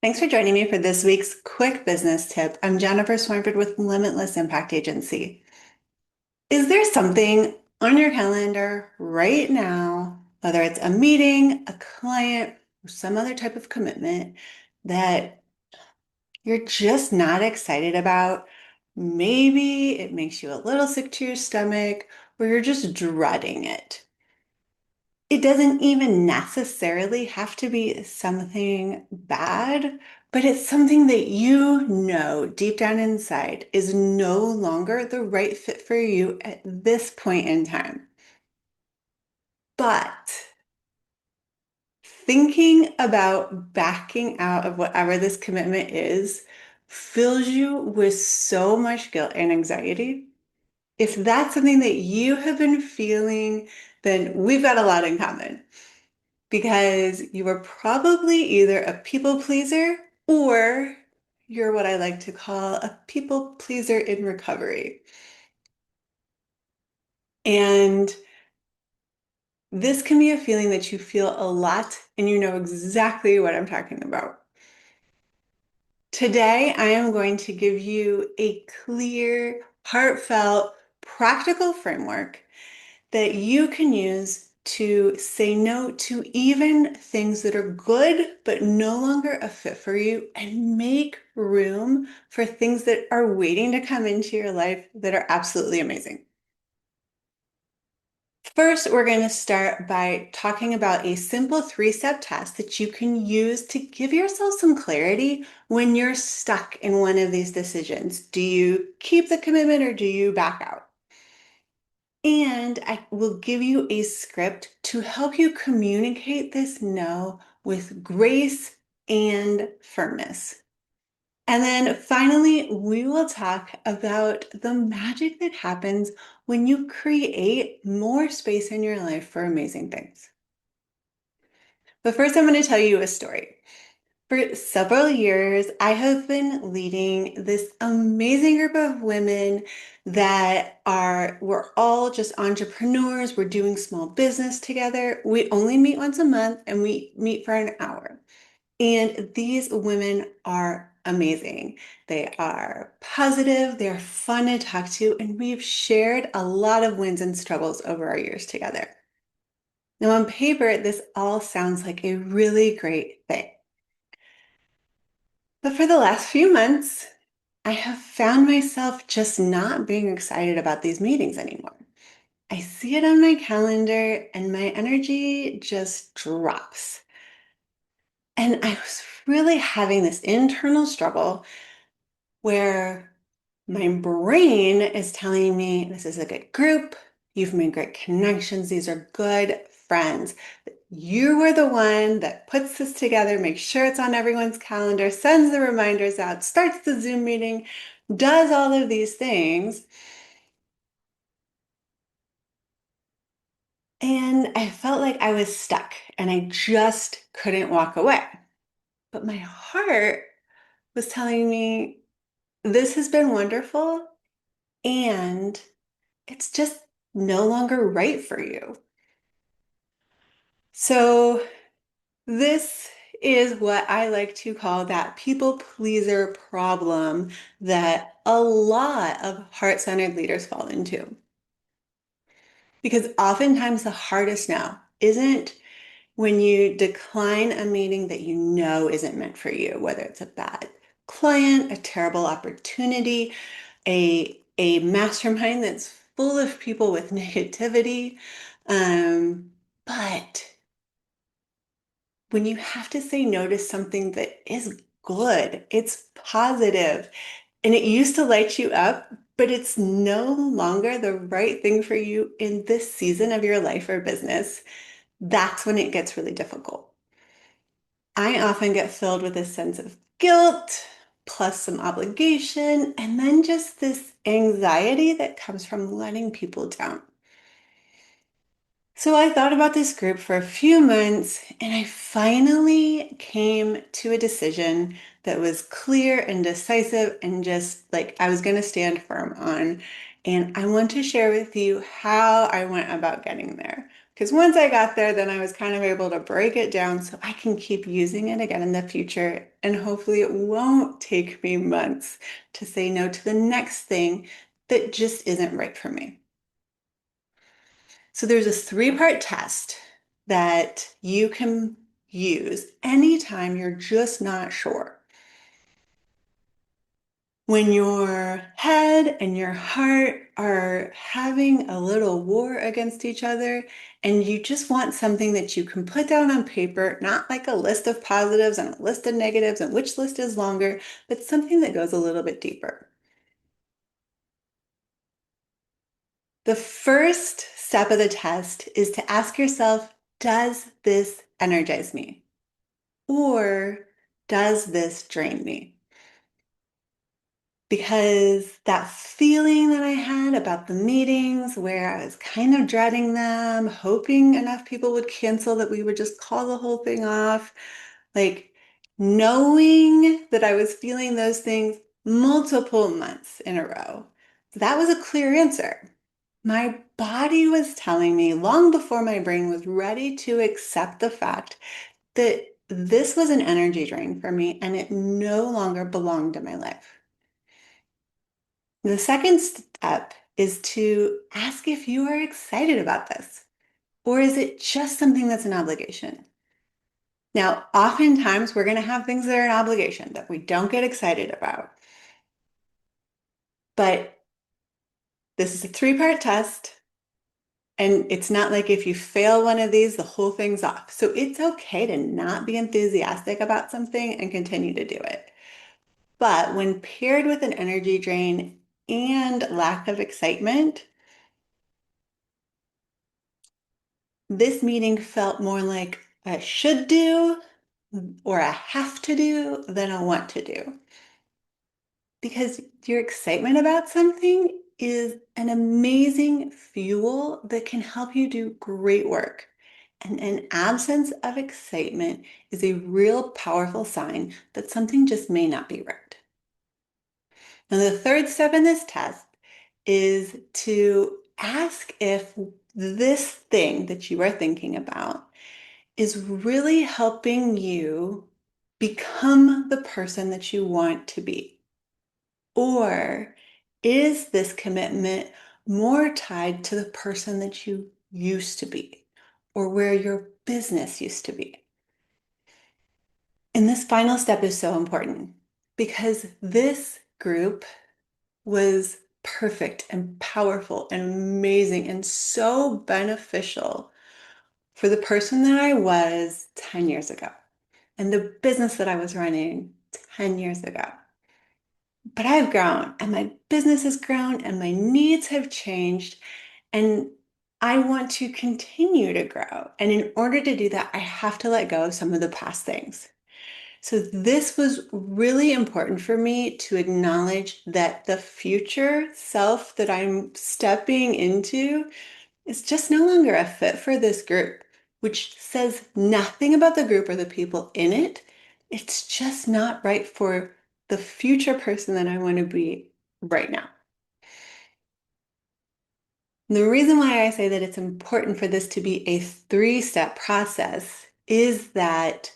Thanks for joining me for this week's quick business tip. I'm Jennifer Swineford with Limitless Impact Agency. Is there something on your calendar right now, whether it's a meeting, a client, or some other type of commitment that you're just not excited about? Maybe it makes you a little sick to your stomach, or you're just dreading it. It doesn't even necessarily have to be something bad, but it's something that you know deep down inside is no longer the right fit for you at this point in time. But thinking about backing out of whatever this commitment is fills you with so much guilt and anxiety. If that's something that you have been feeling, then we've got a lot in common, because you are probably either a people pleaser or you're what I like to call a people pleaser in recovery. And this can be a feeling that you feel a lot, and you know exactly what I'm talking about. Today, I am going to give you a clear, heartfelt, practical framework that you can use to say no to even things that are good but no longer a fit for you, and make room for things that are waiting to come into your life that are absolutely amazing. First, we're going to start by talking about a simple three-step test that you can use to give yourself some clarity when you're stuck in one of these decisions. Do you keep the commitment or do you back out? And I will give you a script to help you communicate this no with grace and firmness. And then finally, we will talk about the magic that happens when you create more space in your life for amazing things. But first, I'm going to tell you a story. For several years, I have been leading this amazing group of women we're all just entrepreneurs. We're doing small business together. We only meet once a month and we meet for an hour. And these women are amazing. They are positive, they're fun to talk to, and we've shared a lot of wins and struggles over our years together. Now, on paper, this all sounds like a really great thing. But for the last few months, I have found myself just not being excited about these meetings anymore. I see it on my calendar and my energy just drops. And I was really having this internal struggle where my brain is telling me this is a good group, you've made great connections, these are good friends. You are the one that puts this together, makes sure it's on everyone's calendar, sends the reminders out, starts the Zoom meeting, does all of these things. And I felt like I was stuck and I just couldn't walk away. But my heart was telling me, this has been wonderful and it's just no longer right for you. So this is what I like to call that people pleaser problem that a lot of heart-centered leaders fall into. Because oftentimes the hardest now isn't when you decline a meeting that you know isn't meant for you, whether it's a bad client, a terrible opportunity, a mastermind that's full of people with negativity. But when you have to say no to something that is good, it's positive, and it used to light you up, but it's no longer the right thing for you in this season of your life or business, that's when it gets really difficult. I often get filled with a sense of guilt, plus some obligation, and then just this anxiety that comes from letting people down. So I thought about this group for a few months, and I finally came to a decision that was clear and decisive and just like I was going to stand firm on. And I want to share with you how I went about getting there, Because once I got there, then I was kind of able to break it down so I can keep using it again in the future. And hopefully it won't take me months to say no to the next thing that just isn't right for me. So there's a three-part test that you can use anytime you're just not sure. When your head and your heart are having a little war against each other, and you just want something that you can put down on paper, not like a list of positives and a list of negatives and which list is longer, but something that goes a little bit deeper. The first step of the test is to ask yourself, does this energize me? Or does this drain me? Because that feeling that I had about the meetings where I was kind of dreading them, hoping enough people would cancel that we would just call the whole thing off, like knowing that I was feeling those things multiple months in a row, that was a clear answer. My body was telling me long before my brain was ready to accept the fact that this was an energy drain for me and it no longer belonged in my life. The second step is to ask if you are excited about this, or is it just something that's an obligation? Now, oftentimes we're going to have things that are an obligation that we don't get excited about. But this is a three-part test, and it's not like if you fail one of these, the whole thing's off. So it's okay to not be enthusiastic about something and continue to do it. But when paired with an energy drain and lack of excitement, this meeting felt more like a should do or a have to do than a want to do. Because your excitement about something is an amazing fuel that can help you do great work. And an absence of excitement is a real powerful sign that something just may not be right. Now, the third step in this test is to ask if this thing that you are thinking about is really helping you become the person that you want to be. Or is this commitment more tied to the person that you used to be or where your business used to be? And this final step is so important because this group was perfect and powerful and amazing and so beneficial for the person that I was 10 years ago and the business that I was running 10 years ago. But I've grown and my business has grown and my needs have changed and I want to continue to grow. And in order to do that, I have to let go of some of the past things. So this was really important for me to acknowledge that the future self that I'm stepping into is just no longer a fit for this group, which says nothing about the group or the people in it. It's just not right for the future person that I want to be right now. And the reason why I say that it's important for this to be a three-step process is that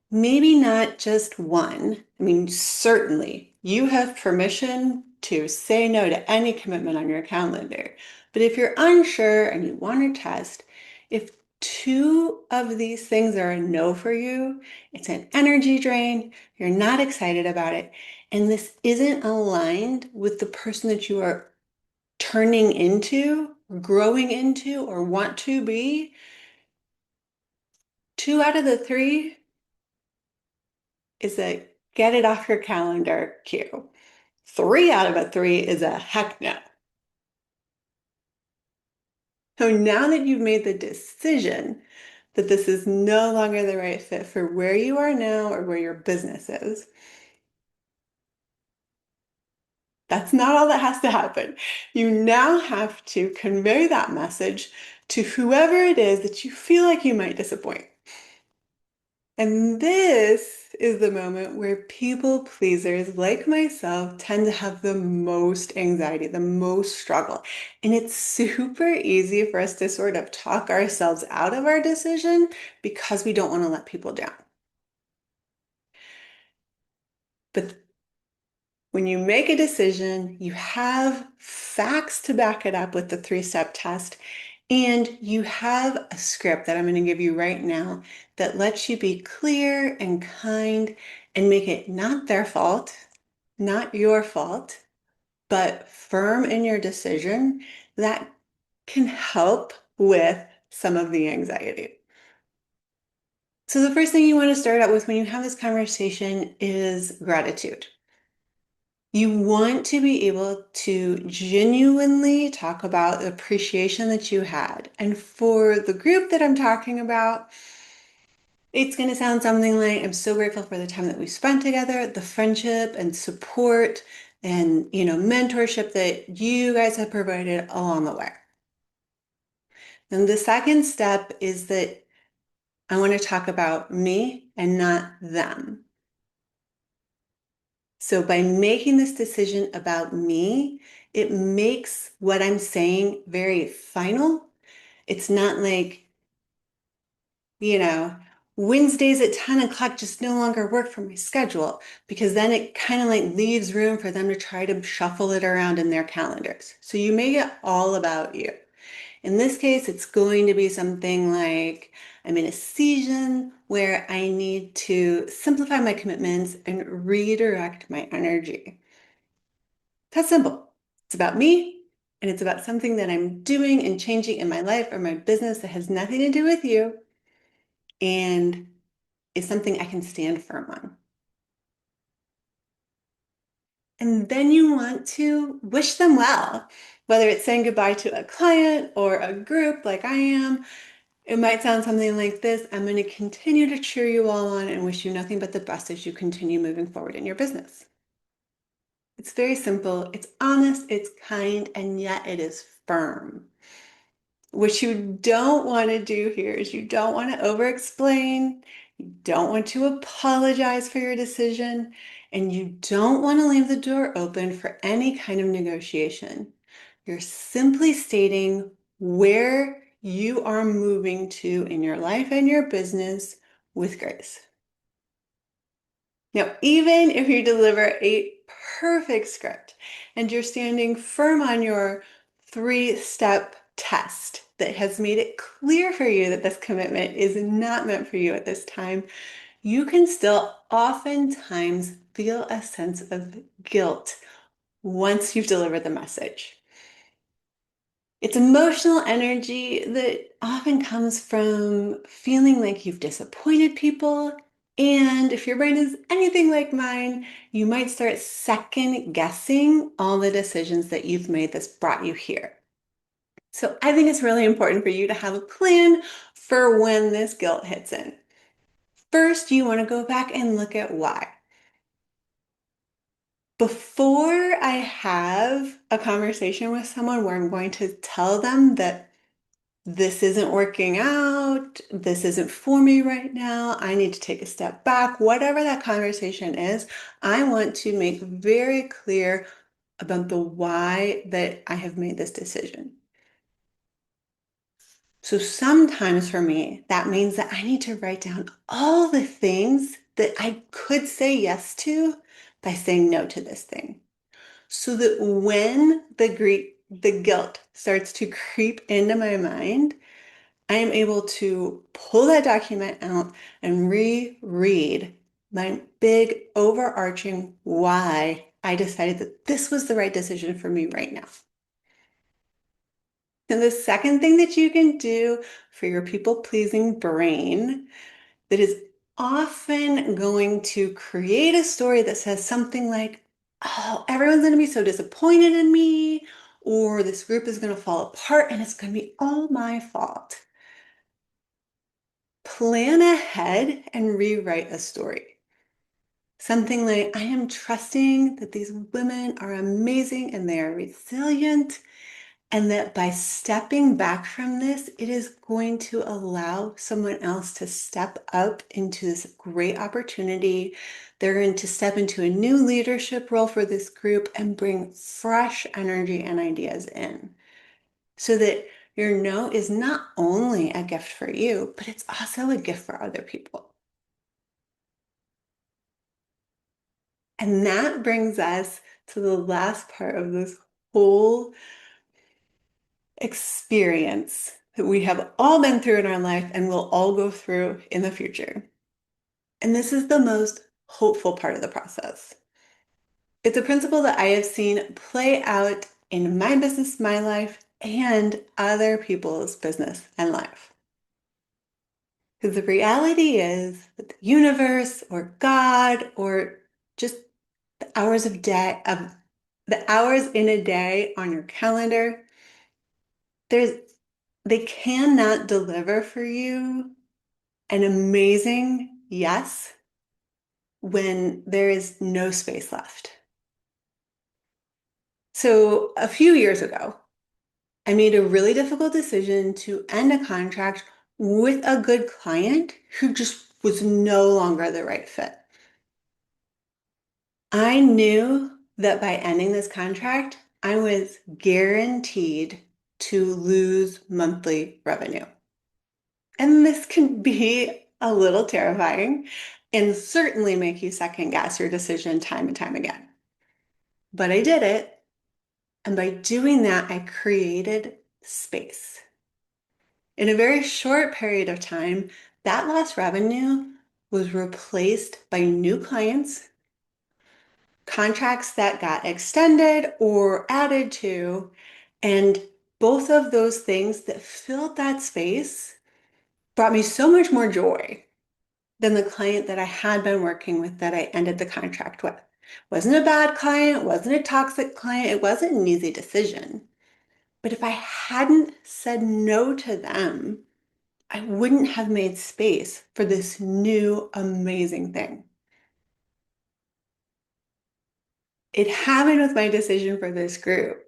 maybe not just one. I mean, certainly you have permission to say no to any commitment on your calendar. But if you're unsure and you want to test, if two of these things are a no for you, it's an energy drain, you're not excited about it, and this isn't aligned with the person that you are turning into, growing into, or want to be, two out of the three is a get it off your calendar cue. Three out of a three is a heck no. So now that you've made the decision that this is no longer the right fit for where you are now or where your business is, that's not all that has to happen. You now have to convey that message to whoever it is that you feel like you might disappoint. And this is the moment where people pleasers like myself tend to have the most anxiety, the most struggle. And it's super easy for us to sort of talk ourselves out of our decision because we don't want to let people down. But when you make a decision, you have facts to back it up with the three-step test, and you have a script that I'm going to give you right now that lets you be clear and kind and make it not their fault, not your fault, but firm in your decision that can help with some of the anxiety. So the first thing you want to start out with when you have this conversation is gratitude. You want to be able to genuinely talk about the appreciation that you had. And for the group that I'm talking about, it's going to sound something like, I'm so grateful for the time that we spent together, the friendship and support and, mentorship that you guys have provided along the way. And the second step is that I want to talk about me and not them. So by making this decision about me, it makes what I'm saying very final. It's not like, you know, Wednesdays at 10 o'clock just no longer work for my schedule, because then it kind of like leaves room for them to try to shuffle it around in their calendars. So you make it all about you. In this case, it's going to be something like, I'm in a season where I need to simplify my commitments and redirect my energy. That's simple. It's about me, and it's about something that I'm doing and changing in my life or my business that has nothing to do with you and is something I can stand firm on. And then you want to wish them well, whether it's saying goodbye to a client or a group like I am. It might sound something like this: I'm going to continue to cheer you all on and wish you nothing but the best as you continue moving forward in your business. It's very simple, it's honest, it's kind, and yet it is firm. What you don't want to do here is you don't want to over-explain, you don't want to apologize for your decision, and you don't want to leave the door open for any kind of negotiation. You're simply stating where you are moving to in your life and your business with grace. Now, even if you deliver a perfect script and you're standing firm on your three-step test that has made it clear for you that this commitment is not meant for you at this time, you can still oftentimes feel a sense of guilt once you've delivered the message. It's emotional energy that often comes from feeling like you've disappointed people. And if your brain is anything like mine, you might start second guessing all the decisions that you've made that's brought you here. So I think it's really important for you to have a plan for when this guilt hits in. First, you want to go back and look at why. Before I have a conversation with someone where I'm going to tell them that this isn't working out, this isn't for me right now, I need to take a step back, whatever that conversation is, I want to make very clear about the why that I have made this decision. So sometimes for me, that means that I need to write down all the things that I could say yes to by saying no to this thing. So that when the guilt starts to creep into my mind, I am able to pull that document out and reread my big overarching why I decided that this was the right decision for me right now. And the second thing that you can do for your people-pleasing brain that is often going to create a story that says something like, oh, everyone's going to be so disappointed in me, or this group is going to fall apart and it's going to be all my fault. Plan ahead and rewrite a story. Something like, I am trusting that these women are amazing and they are resilient, And that by stepping back from this, it is going to allow someone else to step up into this great opportunity. They're going to step into a new leadership role for this group and bring fresh energy and ideas in. So that your no is not only a gift for you, but it's also a gift for other people. And that brings us to the last part of this whole experience that we have all been through in our life and will all go through in the future. And this is the most hopeful part of the process. It's a principle that I have seen play out in my business, my life, and other people's business and life. Because the reality is that the universe or God or just the hours in a day on your calendar, they cannot deliver for you an amazing yes when there is no space left. So a few years ago, I made a really difficult decision to end a contract with a good client who just was no longer the right fit. I knew that by ending this contract, I was guaranteed to lose monthly revenue. And this can be a little terrifying and certainly make you second guess your decision time and time again. But I did it. And by doing that, I created space. In a very short period of time, that lost revenue was replaced by new clients, contracts that got extended or added to, and both of those things that filled that space brought me so much more joy than the client that I had been working with that I ended the contract with. Wasn't a bad client, wasn't a toxic client, it wasn't an easy decision. But if I hadn't said no to them, I wouldn't have made space for this new amazing thing. It happened with my decision for this group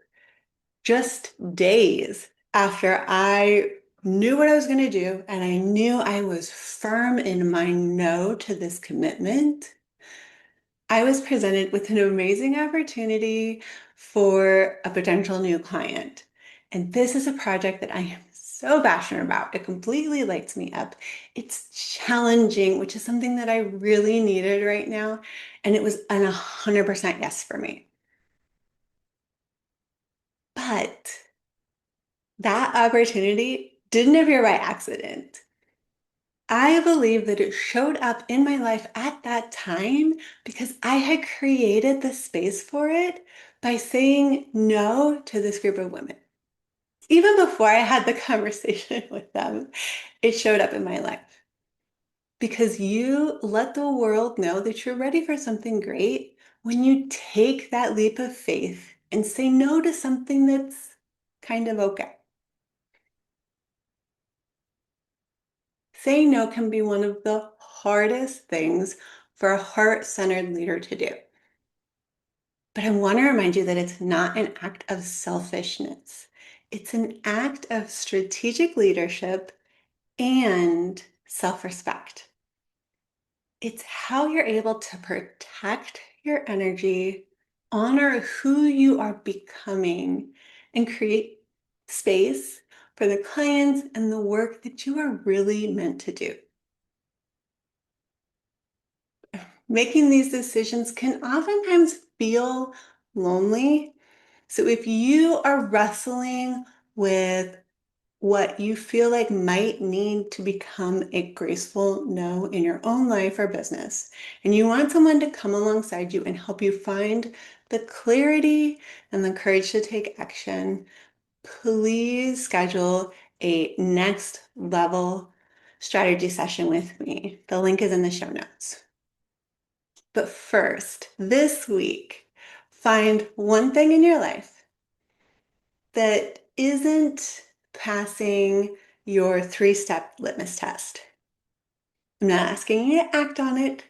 just days after I knew what I was going to do and I knew I was firm in my no to this commitment. I was presented with an amazing opportunity for a potential new client. And this is a project that I am so passionate about. It completely lights me up. It's challenging, which is something that I really needed right now. And it was an 100% yes for me. But that opportunity didn't appear by accident. I believe that it showed up in my life at that time because I had created the space for it by saying no to this group of women. Even before I had the conversation with them, it showed up in my life. Because you let the world know that you're ready for something great when you take that leap of faith and say no to something that's kind of okay. Saying no can be one of the hardest things for a heart-centered leader to do. But I want to remind you that it's not an act of selfishness. It's an act of strategic leadership and self-respect. It's how you're able to protect your energy, honor who you are becoming, and create space for the clients and the work that you are really meant to do. Making these decisions can oftentimes feel lonely. So if you are wrestling with what you feel like might need to become a graceful no in your own life or business, and you want someone to come alongside you and help you find the clarity and the courage to take action, please schedule a next level strategy session with me. The link is in the show notes. But first, this week, find one thing in your life that isn't passing your 3-step litmus test. I'm not asking you to act on it.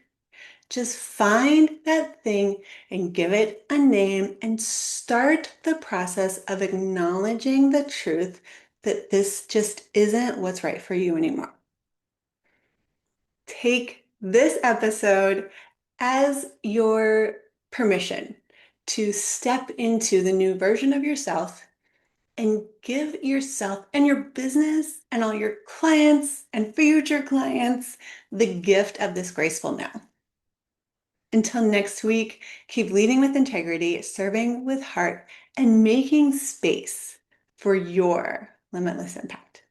Just find that thing and give it a name and start the process of acknowledging the truth that this just isn't what's right for you anymore. Take this episode as your permission to step into the new version of yourself and give yourself and your business and all your clients and future clients the gift of this graceful now. Until next week, keep leading with integrity, serving with heart, and making space for your limitless impact.